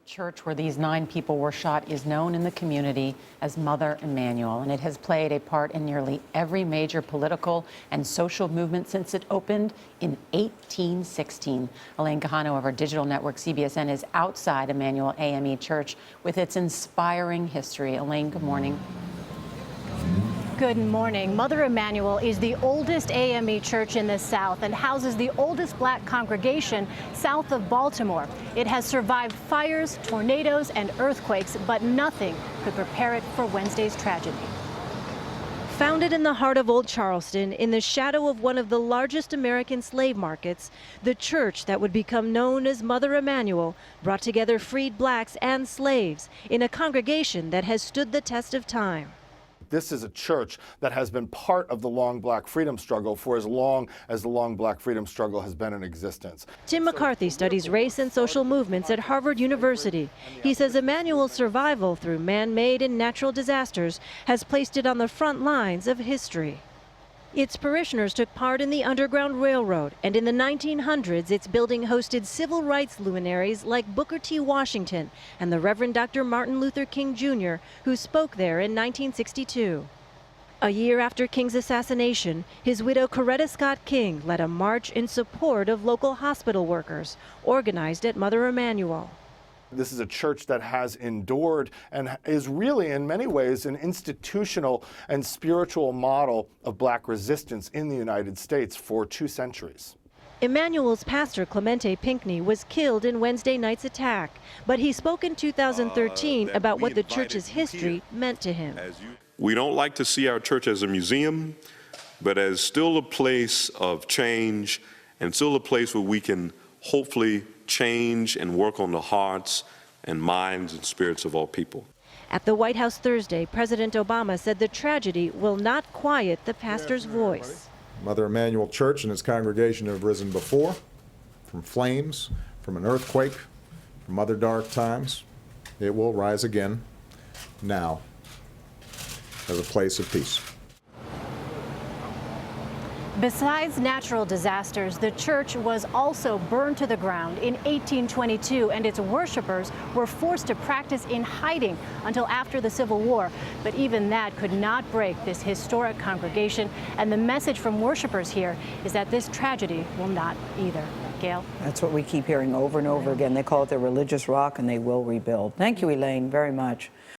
church where these 9 people were shot is known in the community as Mother Emanuel, and it has played a part in nearly every major political and social movement since it opened in 1816. Elaine Quijano of our digital network CBSN is outside Emanuel AME Church with its inspiring history. Elaine, good morning. Good morning. Mother Emanuel is the oldest AME church in the South and houses the oldest black congregation south of Baltimore. It has survived fires, tornadoes, and earthquakes, but nothing could prepare it for Wednesday's tragedy. Founded in the heart of Old Charleston, in the shadow of one of the largest American slave markets, the church that would become known as Mother Emanuel brought together freed blacks and slaves in a congregation that has stood the test of time. This is a church that has been part of the long black freedom struggle for as long as the long black freedom struggle has been in existence. Tim McCarthy studies race and social movements at Harvard University. He says Emanuel's survival through man-made and natural disasters has placed it on the front lines of history. Its parishioners took part in the Underground Railroad, and in the 1900s, its building hosted civil rights luminaries like Booker T. Washington and the Reverend Dr. Martin Luther King Jr., who spoke there in 1962. A year after King's assassination, his widow Coretta Scott King led a march in support of local hospital workers, organized at Mother Emanuel. This is a church that has endured and is really, in many ways, an institutional and spiritual model of black resistance in the United States for 2 centuries. Emanuel's pastor, Clemente Pinckney, was killed in Wednesday night's attack, but he spoke in 2013 about what the church's history meant to him. We don't like to see our church as a museum, but as still a place of change and still a place where we can hopefully change and work on the hearts and minds and spirits of all people. At the White House Thursday, President Obama said the tragedy will not quiet the pastor's voice. Mother Emanuel Church and its congregation have risen before, from flames, from an earthquake, from other dark times. It will rise again now as a place of peace. Besides natural disasters, the church was also burned to the ground in 1822, and its worshipers were forced to practice in hiding until after the Civil War. But even that could not break this historic congregation, and the message from worshipers here is that this tragedy will not either. Gail? That's what we keep hearing over and over again. They call it the religious rock, and they will rebuild. Thank you, Elaine, very much.